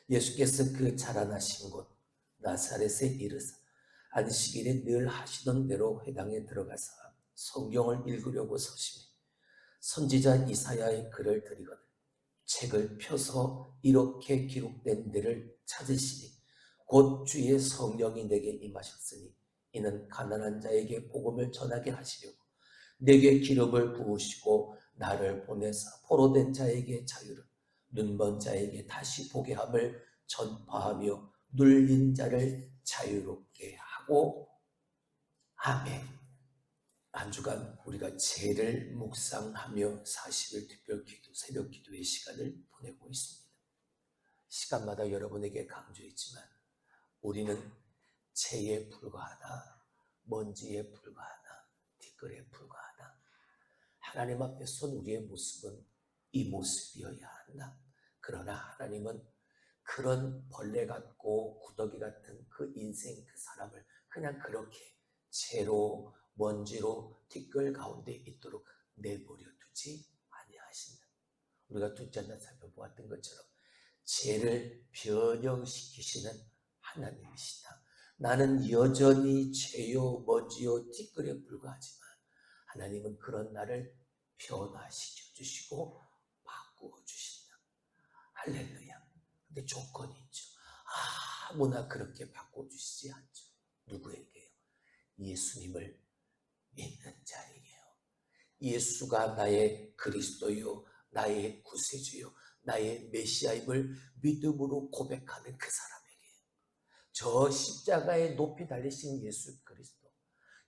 예수께서 그 자라나신 곳 나사렛에 이르사 안식일에 늘 하시던 대로 회당에 들어가서 성경을 읽으려고 서심해 선지자 이사야의 글을 들이거늘 책을 펴서 이렇게 기록된 데를 찾으시니 곧 주의 성령이 내게 임하셨으니 이는 가난한 자에게 복음을 전하게 하시려고 내게 기름을 부으시고 나를 보내사 포로된 자에게 자유를 눈먼 자에게 다시 보게 함을 전파하며 눌린 자를 자유롭게 하고 아멘. 한 주간 우리가 죄를 묵상하며 40일 특별기도 새벽 기도의 시간을 보내고 있습니다. 시간마다 여러분에게 강조했지만 우리는 죄에 불과하다, 먼지에 불과하다, 티끌에 불과하다. 하나님 앞에 선 우리의 모습은 이 모습이어야 한다. 그러나 하나님은 그런 벌레 같고 구더기 같은 그 인생 그 사람을 그냥 그렇게 죄로 먼지로 티끌 가운데 있도록 내버려 두지 아니하신다. 우리가 둘째 날 살펴보았던 것처럼 죄를 변형시키시는 하나님이시다. 나는 여전히 죄요 먼지요 티끌에 불과하지만 하나님은 그런 나를 변화시켜 주시고 바꾸어 주신다. 할렐루야. 근데 조건이 있죠. 아무나 그렇게 바꿔 주시지 않죠. 누구에게요? 예수님을 믿는 자에게요. 예수가 나의 그리스도요, 나의 구세주요, 나의 메시아임을 믿음으로 고백하는 그 사람에게요. 저 십자가에 높이 달리신 예수 그리스도,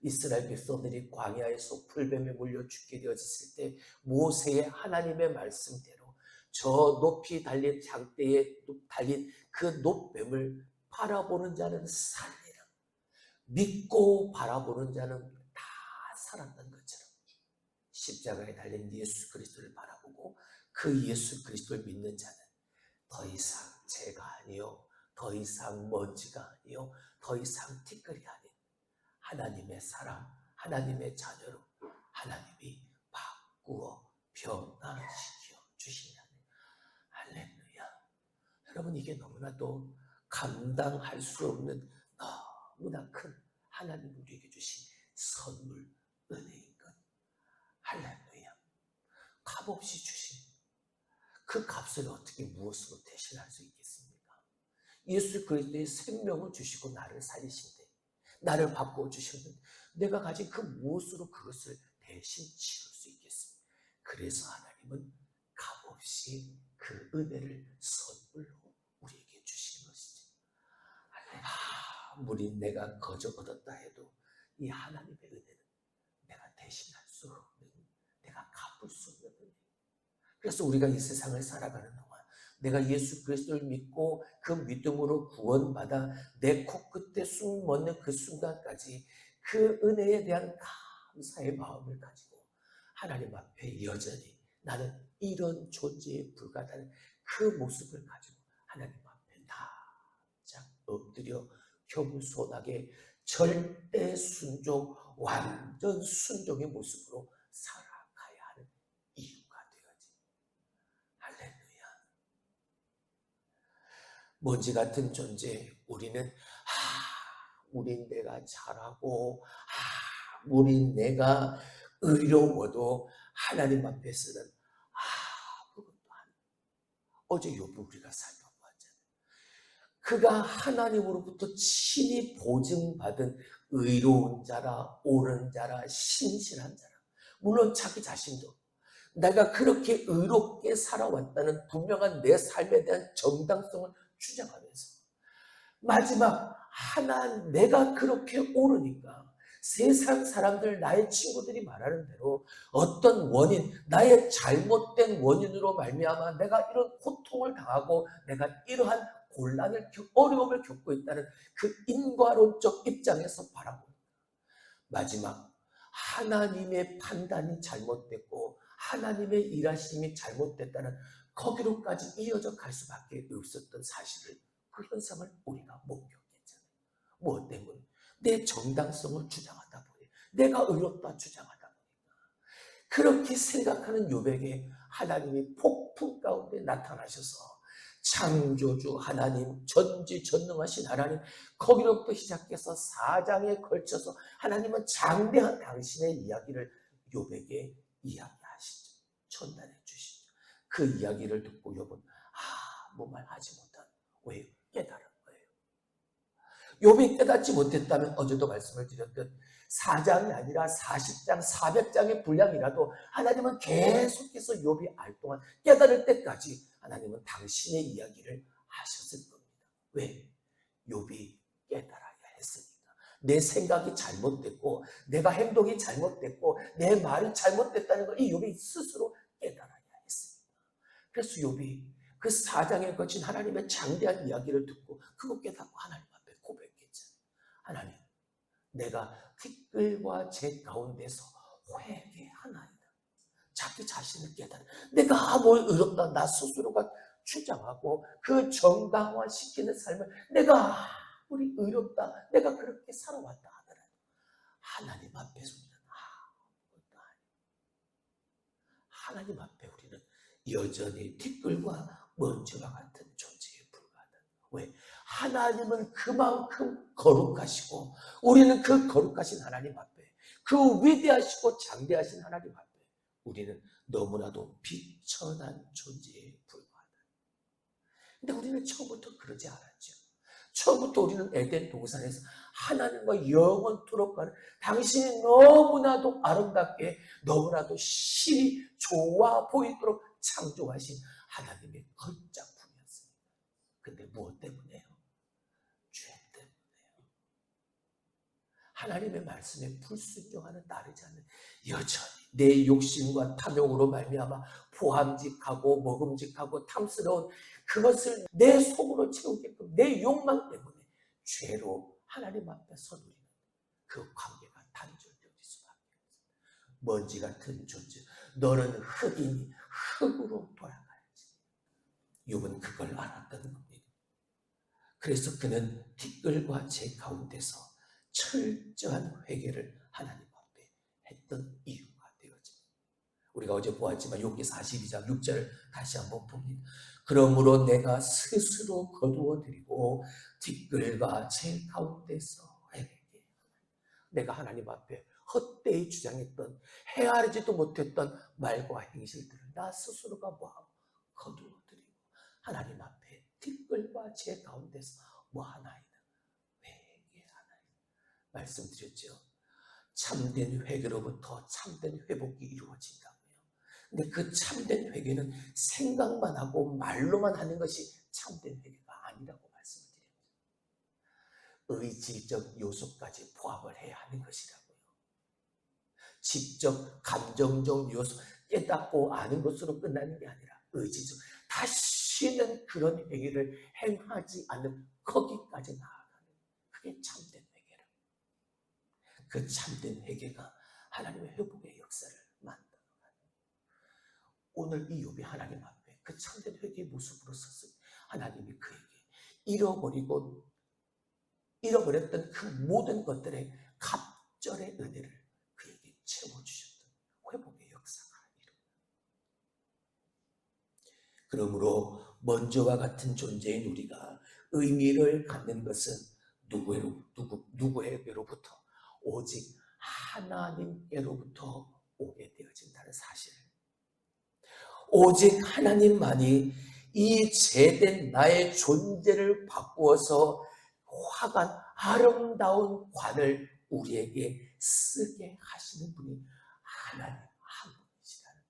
이스라엘 백성들이 광야에서 풀뱀에 물려 죽게 되어졌을 때 모세의 하나님의 말씀대로 저 높이 달린 장대에 달린 그 높뱀을 바라보는 자는 살리라. 믿고 바라보는 자는 다 살았던 것처럼 십자가에 달린 예수 그리스도를 바라보고 그 예수 그리스도를 믿는 자는 더 이상 죄가 아니요, 더 이상 먼지가 아니요, 더 이상 티끌이 아닌 하나님의 사람, 하나님의 자녀로 하나님이 바꾸어 변화시켜 주시냐는 할렐루야. 여러분, 이게 너무나도 감당할 수 없는 너무나 큰 하나님 우리에게 주신 선물, 은혜인 것. 할렐루야. 값없이 주신 그 값을 어떻게 무엇으로 대신할 수 있겠습니까? 예수 그리스도의 생명을 주시고 나를 살리신데, 나를 바꾸어 주셨는데 내가 가진 그 무엇으로 그것을 대신 치를 수 있겠습니까? 그래서 하나님은 값없이 그 은혜를 선물로 우리에게 주신 것이죠. 아무리 내가 거저 얻었다 해도 이 하나님의 은혜는 내가 대신할 수 없는, 내가 갚을 수 없는 은혜. 그래서 우리가 이 세상을 살아가는 동안 내가 예수 그리스도를 믿고 그 믿음으로 구원받아 내 코끝에 숨 멎는 그 순간까지 그 은혜에 대한 감사의 마음을 가지고 하나님 앞에 여전히 나는 이런 존재에 불과하다는 그 모습을 가지고 하나님 앞에 납작 엎드려 겸손하게 절대 순종, 완전 순종의 모습으로 살아가야 하는 이유가 되어지. 할렐루야. 먼지 같은 존재, 우리는 우린 내가 잘하고 우린 내가 의로워도 하나님 앞에서는 아무것도 아니에요. 어제 욥을 우리가 살펴보았잖아요. 그가 하나님으로부터 친히 보증받은 의로운 자라, 옳은 자라, 신실한 자라. 물론 자기 자신도 내가 그렇게 의롭게 살아왔다는 분명한 내 삶에 대한 정당성을 주장하면서 마지막 내가 그렇게 옳으니까 세상 사람들, 나의 친구들이 말하는 대로 어떤 원인, 나의 잘못된 원인으로 말미암아 내가 이런 고통을 당하고 내가 이러한 곤란을, 어려움을 겪고 있다는 그 인과론적 입장에서 바라보는 마지막 하나님의 판단이 잘못됐고 하나님의 일하심이 잘못됐다는 거기로까지 이어져 갈 수밖에 없었던 사실을, 그 현상을 우리가 목격했잖아요. 무엇 때문에? 내 정당성을 주장하다 보니, 내가 의롭다 주장하다 보니까 그렇게 생각하는 욥에게 하나님이 폭풍 가운데 나타나셔서 창조주 하나님, 전지전능하신 하나님, 거기로부터 시작해서 4장에 걸쳐서 하나님은 장대한 당신의 이야기를 욥에게 이야기하시죠. 전달해 주시죠. 그 이야기를 듣고 욥은 아무 말 하지 못한, 왜? 깨달은 거예요. 욥이 깨닫지 못했다면 어제도 말씀을 드렸듯 4장이 아니라 40장, 400장의 분량이라도 하나님은 계속해서 욥이 알 동안 깨달을 때까지 하나님은 당신의 이야기를 하셨을 겁니다. 왜? 욥이 깨달아야 했으니까. 내 생각이 잘못됐고 내가 행동이 잘못됐고 내 말이 잘못됐다는 걸 이 욥이 스스로 깨달아야 했습니다. 그래서 욥이 그 4장에 거친 하나님의 장대한 이야기를 듣고 그거 깨닫고 하나님 앞에 고백했죠. 하나님, 내가 티끌과 재 가운데서 회개하나이다. 자기 자신을 깨달아. 내가 뭘 의롭다 나 스스로가 주장하고 그 정당화시키는 삶을 내가 아무리 의롭다 내가 그렇게 살아왔다 하더라도 하나님 앞에 우리는 아무것도 아니에요. 하나님 앞에 우리는 여전히 티끌과 먼지와 같은 존재에 불과하다. 왜? 하나님은 그만큼 거룩하시고 우리는 그 거룩하신 하나님 앞에, 그 위대하시고 장대하신 하나님 앞에 우리는 너무나도 비천한 존재에 불과하다. 근데 우리는 처음부터 그러지 않았죠. 처음부터 우리는 에덴 동산에서 하나님과 영원토록 가는 당신이 너무나도 아름답게 너무나도 실이 좋아 보이도록 창조하신 하나님의 걸작품이었습니다. 근데 무엇 때문에요? 죄 때문에요. 하나님의 말씀에 불순종하는, 따르지 않는, 여전히 내 욕심과 탐욕으로 말미암아 보함직하고 먹음직하고 탐스러운 그것을 내 속으로 채우게끔 내 욕망 때문에 죄로 하나님 앞에서 누리는 그 관계가 단절되어질 수밖에 없습니다. 먼지 같은 존재, 너는 흙이니 흙으로 돌아가야지. 욥은 그걸 알았던 겁니다. 그래서 그는 티끌과 재 가운데서 철저한 회개를 하나님 앞에 했던 이유가 되어집니다. 우리가 어제 보았지만 욥기 42장 6절을 다시 한번 봅니다. 그러므로 내가 스스로 거두어드리고 티끌과 재 가운데서 회개해. 내가 하나님 앞에 헛되이 주장했던, 헤아리지도 못했던 말과 행실들을 나 스스로가 뭐하고 거두어드리고 하나님 앞에 티끌과 재 가운데서 뭐하나이다? 회개하나이다. 말씀드렸죠. 참된 회개로부터 참된 회복이 이루어진다고요. 근데 그 참된 회개는 생각만 하고 말로만 하는 것이 참된 회개가 아니라고 말씀드립니다. 의지적 요소까지 포함을 해야 하는 것이라고요. 직접 감정적 요소, 깨닫고 아는 것으로 끝나는 게 아니라 의지적, 다시는 그런 회개를 행하지 않는 거기까지 나아가는, 그게 참된 회개라. 그 참된 회개가 하나님의 회복의 역사를 만들어가는. 오늘 이 욥이 하나님 앞에 그 참된 회개의 모습으로 섰습니다. 하나님이 그에게 잃어버렸던 그 모든 것들의 갑절의 은혜를 그에게 채워주셨던 회복의 역사가 일어납니다. 그러므로 먼저와 같은 존재인 우리가 의미를 갖는 것은 누구에게로부터? 오직 하나님께로부터 오게 되어진다는 사실. 오직 하나님만이 이 죄된 나의 존재를 바꾸어서 화관, 아름다운 관을 우리에게 쓰게 하시는 분이 하나님 한 분이시라는.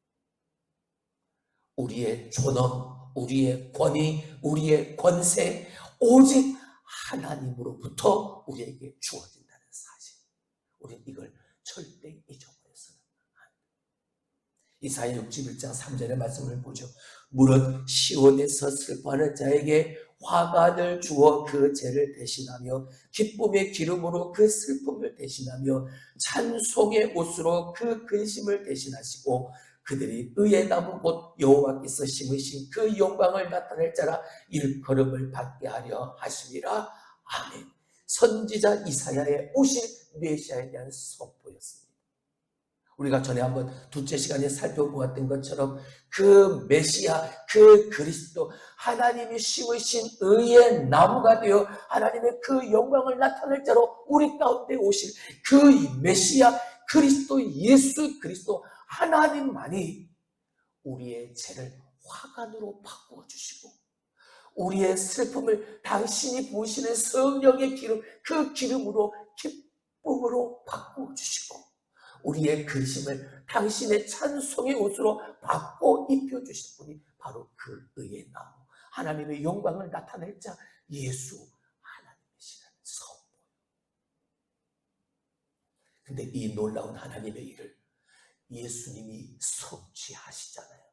우리의 존엄, 우리의 권위, 우리의 권세, 오직 하나님으로부터 우리에게 주어진다는 사실. 우리는 이걸 절대 잊어버려서는 안 됩니다. 이사야 61장 3절의 말씀을 보죠. 무릇 시온에서 슬퍼하는 자에게 화관을 주어 그 죄를 대신하며 기쁨의 기름으로 그 슬픔을 대신하며 찬송의 옷으로 그 근심을 대신하시고 그들이 의의 나무 곧 여호와께서 심으신 그 영광을 나타낼 자라 일컬음을 받게 하려 하심이라. 아멘. 선지자 이사야의 오실 메시아에 대한 선포였습니다. 우리가 전에 한번 둘째 시간에 살펴보았던 것처럼 그 메시아, 그 그리스도, 하나님이 심으신 의의 나무가 되어 하나님의 그 영광을 나타낼 자로 우리 가운데 오실 그 메시아 그리스도, 예수 그리스도 하나님만이 우리의 죄를 화관으로 바꾸어 주시고 우리의 슬픔을 당신이 부으시는 성령의 기름, 그 기름으로 기쁨으로 바꾸어 주시고 우리의 근심을 당신의 찬송의 옷으로 바꿔 입혀주실 분이 바로 그 의의 나무, 하나님의 영광을 나타낼 자 예수 하나님이시라는 선포. 근데 이 놀라운 하나님의 일을 예수님이 성취하시잖아요.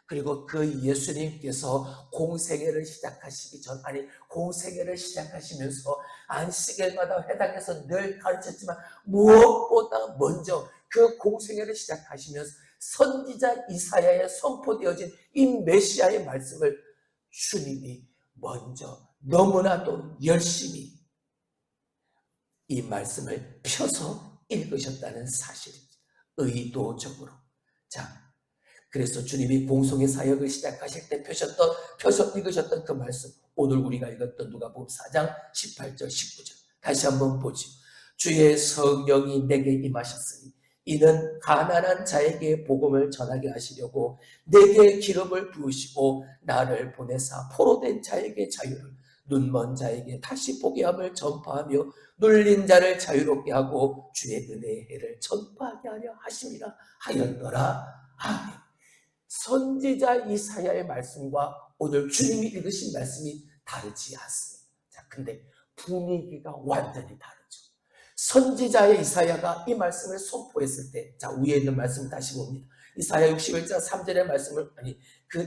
그리고 그 예수님께서 공생애를 시작하시기 전, 공생애를 시작하시면서 안식일마다 회당에서 늘 가르쳤지만 무엇보다 먼저 그 공생애를 시작하시면서 선지자 이사야에 선포되어진 이 메시아의 말씀을 주님이 먼저 너무나도 열심히 이 말씀을 펴서 읽으셨다는 사실입니다. 의도적으로. 자, 그래서 주님이 공송의 사역을 시작하실 때 펴서 읽으셨던 그 말씀, 오늘 우리가 읽었던 누가복음 4장 18절 19절 다시 한번 보죠. 주의 성령이 내게 임하셨으니 이는 가난한 자에게 복음을 전하게 하시려고 내게 기름을 부으시고 나를 보내사 포로된 자에게 자유를, 눈먼 자에게 다시 보게 함을 전파하며 눌린 자를 자유롭게 하고 주의 은혜의 해를 전파하게 하려 하심이라 하였더라. 아멘. 선지자 이사야의 말씀과 오늘 주님이 읽으신 말씀이 다르지 않습니다. 자, 근데 분위기가 완전히 다르죠. 선지자의 이사야가 이 말씀을 선포했을 때, 자, 위에 있는 말씀 다시 봅니다. 이사야 61장 3절의 말씀을,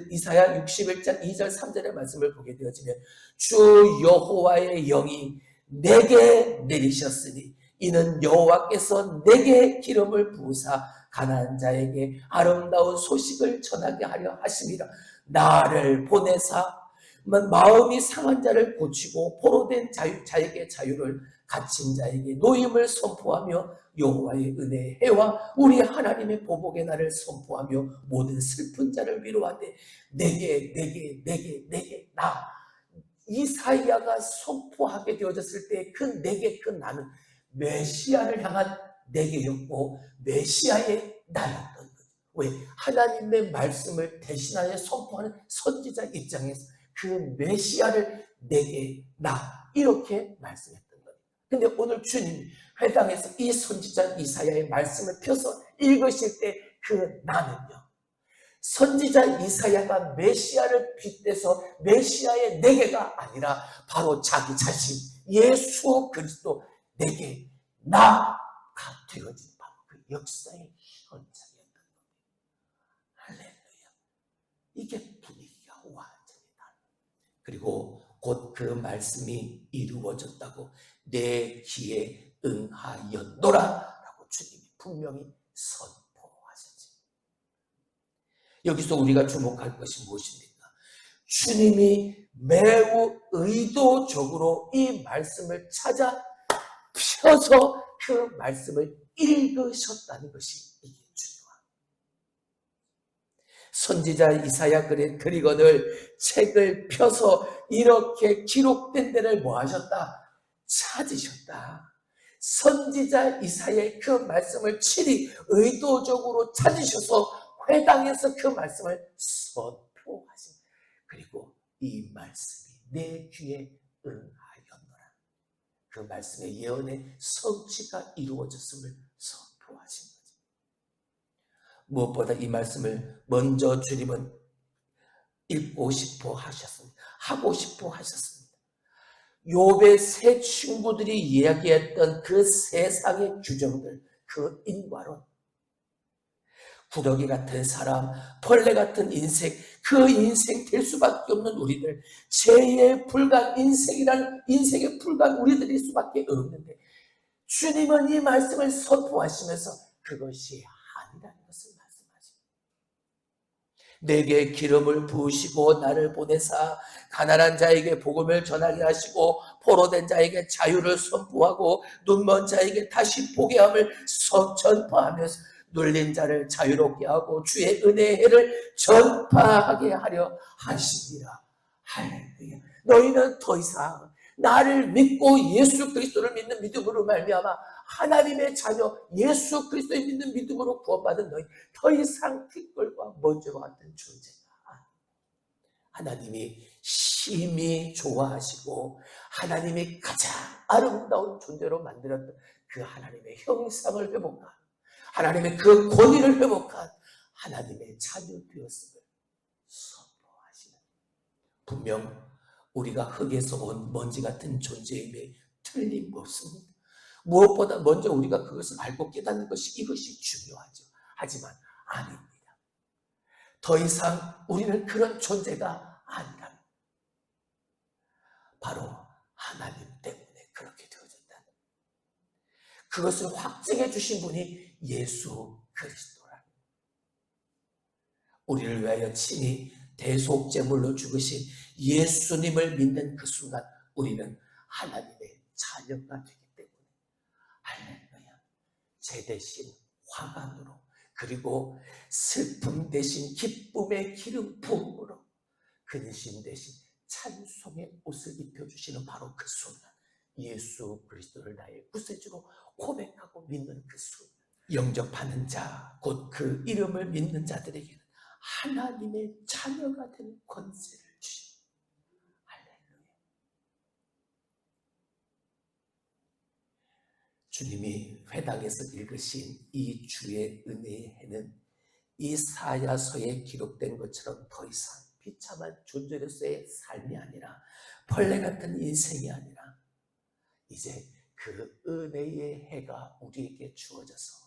이사야 61장 2절 3절의 말씀을 보게 되어지면 주 여호와의 영이 내게 내리셨으니 이는 여호와께서 내게 기름을 부으사 가난한 자에게 아름다운 소식을 전하게 하려 하심이라. 나를 보내사 마음이 상한 자를 고치고 포로된 자에게 자유를, 갇힌 자에게 노임을 선포하며 여호와의 은혜의 해와 우리 하나님의 보복의 날을 선포하며 모든 슬픈 자를 위로하되 내게 나. 이사야가 선포하게 되어졌을 때 그 내게, 그 나는 메시아를 향한 내게였고 메시아의 나였던 거죠. 왜? 하나님의 말씀을 대신하여 선포하는 선지자 입장에서 그 메시아를 내게 나, 이렇게 말씀했던 거예요. 근데 오늘 주님 회당에서 이 선지자 이사야의 말씀을 펴서 읽으실 때 그 나는요, 선지자 이사야가 메시아를 빗대서 메시아의 내게가 아니라 바로 자기 자신 예수 그리스도 내게 나가 되어진 바로 그 역사의 현장이었던 겁니다. 할렐루야. 이게 분위기가 완전히 다르다. 그리고 곧 그 말씀이 이루어졌다고 내 귀에 응하였노라 라고 주님이 분명히 선포하셨지. 여기서 우리가 주목할 것이 무엇입니까? 주님이 매우 의도적으로 이 말씀을 찾아 펴서 그 말씀을 읽으셨다는 것이 이게 중요합니다. 선지자 이사야 그리거늘 책을 펴서 이렇게 기록된 데를 뭐 하셨다? 찾으셨다. 선지자 이사야의 그 말씀을 친히 의도적으로 찾으셔서 회당에서 그 말씀을 선포하신, 그리고 이 말씀이 내 귀에 응하였노라. 그 말씀의 예언의 성취가 이루어졌음을 선포하신 거죠. 무엇보다 이 말씀을 먼저 주님은 읽고 싶어 하셨습니다. 하고 싶어 하셨습니다. 욥의 세 친구들이 이야기했던 그 세상의 규정들, 그 인과론, 구더기 같은 사람, 벌레 같은 인생, 그 인생 될 수밖에 없는 우리들, 죄에 불과한 인생이란 인생에 불과한 우리들일 수밖에 없는데 주님은 이 말씀을 선포하시면서 그것이 아니라는 것을 말씀하십니다. 내게 기름을 부으시고 나를 보내사 가난한 자에게 복음을 전하게 하시고 포로된 자에게 자유를 선포하고 눈먼 자에게 다시 보게 함을 전파하면서 눌린 자를 자유롭게 하고 주의 은혜의 해를 전파하게 하려 하시니라. 할렐루야. 너희는 더 이상 나를 믿고 예수 그리스도를 믿는 믿음으로 말미암아 하나님의 자녀 예수 그리스도를 믿는 믿음으로 구원받은 너희 더 이상 티끌과 먼지와 같은 존재가 하나님이 심히 좋아하시고 하나님이 가장 아름다운 존재로 만들었던 그 하나님의 형상을 회복한 하나님의 그 권위를 회복한 하나님의 자녀 되었음을 선포하시는, 분명 우리가 흙에서 온 먼지 같은 존재임에 틀림없습니다. 무엇보다 먼저 우리가 그것을 알고 깨닫는 것이 이것이 중요하죠. 하지만 아닙니다. 더 이상 우리는 그런 존재가 아니라 바로 하나님 때문에 그렇게 되어졌다. 그것을 확증해 주신 분이 예수 그리스도라. 우리를 위하여 친히 대속제물로 죽으신 예수님을 믿는 그 순간 우리는 하나님의 자녀가 되기 때문에 할렐루야. 죄 대신 화관으로 그리고 슬픔 대신 기쁨의 기름 부음으로 근심 대신 찬송의 옷을 입혀주시는 바로 그 순간 예수 그리스도를 나의 구세주로 고백하고 믿는 그 순간 영접하는 자 곧 그 이름을 믿는 자들에게는 하나님의 자녀가 되는 권세를 주십니다. 할렐루야. 주님이 회당에서 읽으신 이 주의 은혜의 해는 이사야서에 기록된 것처럼 더 이상 비참한 존재로서의 삶이 아니라 벌레 같은 인생이 아니라 이제 그 은혜의 해가 우리에게 주어져서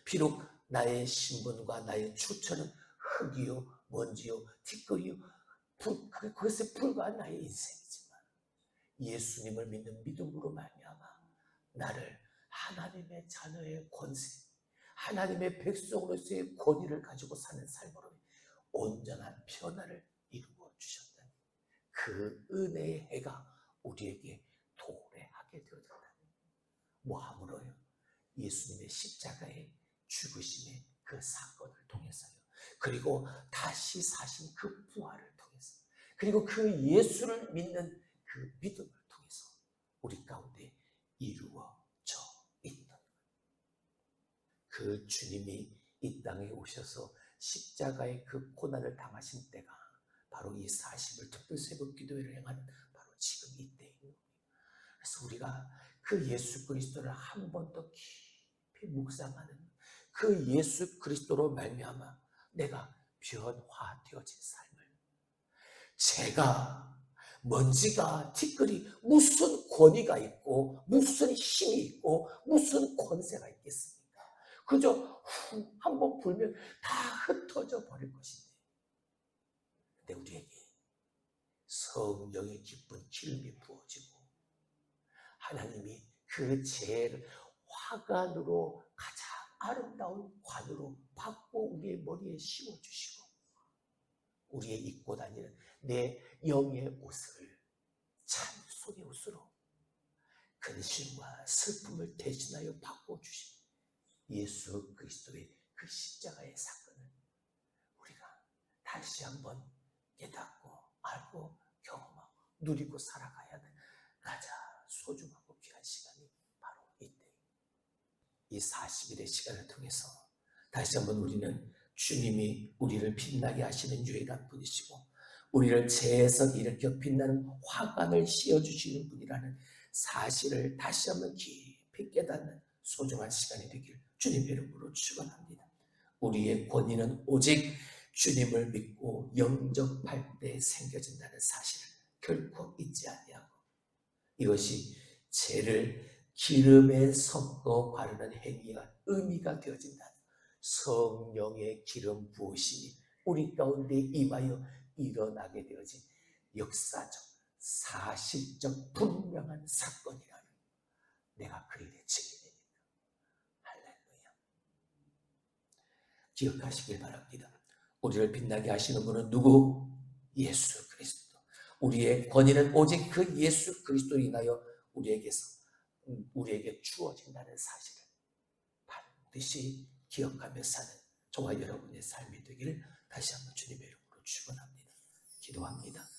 비록 나의 신분과 나의 추천은 흙이요 먼지요 티끌이요 그것에 불과한 나의 인생이지만 예수님을 믿는 믿음으로 말미암아 나를 하나님의 자녀의 권세, 하나님의 백성으로서의 권위를 가지고 사는 삶으로 온전한 변화를 이루어 주셨다. 그 은혜의 해가 우리에게 도래하게 되었다. 뭐함으로요? 예수님의 십자가의 죽으심의 그 사건을 통해서요. 그리고 다시 사신 그 부활을 통해서, 그리고 그 예수를 믿는 그 믿음을 통해서 우리 가운데 이루어져 있는 그 주님이 이 땅에 오셔서 십자가의 그 고난을 당하신 때가 바로 이 40일 특별 새벽 기도회를 행하는 바로 지금 이때입니다. 그래서 우리가 그 예수 그리스도를 한 번 더 깊이 묵상하는 그 예수 그리스도로 말미암아 내가 변화되어진 삶을, 제가 먼지가 티끌이 무슨 권위가 있고 무슨 힘이 있고 무슨 권세가 있겠습니까? 그저 후 한번 불면 다 흩어져 버릴 것인데, 근데 우리에게 성령의 기쁜 기름이 부어지고 하나님이 그 죄를 화관으로 가장 아름다운 관으로 받고 우리의 머리에 씌워주시고 우리의 입고 다니는 내 영의 옷을 찬송의 옷으로 근심과 슬픔을 대신하여 바꿔주신 예수 그리스도의 그 십자가의 사건을 우리가 다시 한번 깨닫고 알고 경험하고 누리고 살아가야 하는 가장 소중하고 귀한 시간이 바로 이때, 이 40일의 시간을 통해서 다시 한번 우리는 주님이 우리를 빛나게 하시는 유일한 분이시고 우리를 죄에서 일으켜 빛나는 화관을 씌워주시는 분이라는 사실을 다시 한번 깊이 깨닫는 소중한 시간이 되길 주님의 이름으로 축원합니다. 우리의 권위는 오직 주님을 믿고 영접할 때 생겨진다는 사실을 결코 잊지 아니하고, 이것이 죄를 기름에 섞어 바르는 행위가 의미가 되어진다는 성령의 기름 부으심이 우리 가운데 임하여 일어나게 되어진 역사적 사실적 분명한 사건이라는 내가 그 일의 증인입니다. 할렐루야. 기억하시길 바랍니다. 우리를 빛나게 하시는 분은 누구? 예수 그리스도. 우리의 권위는 오직 그 예수 그리스도로 인하여 우리에게 주어진다는 사실을 반드시 기억하며 사는 저와 여러분의 삶이 되기를 다시 한번 주님의 이름으로 축원합니다. 기도합니다.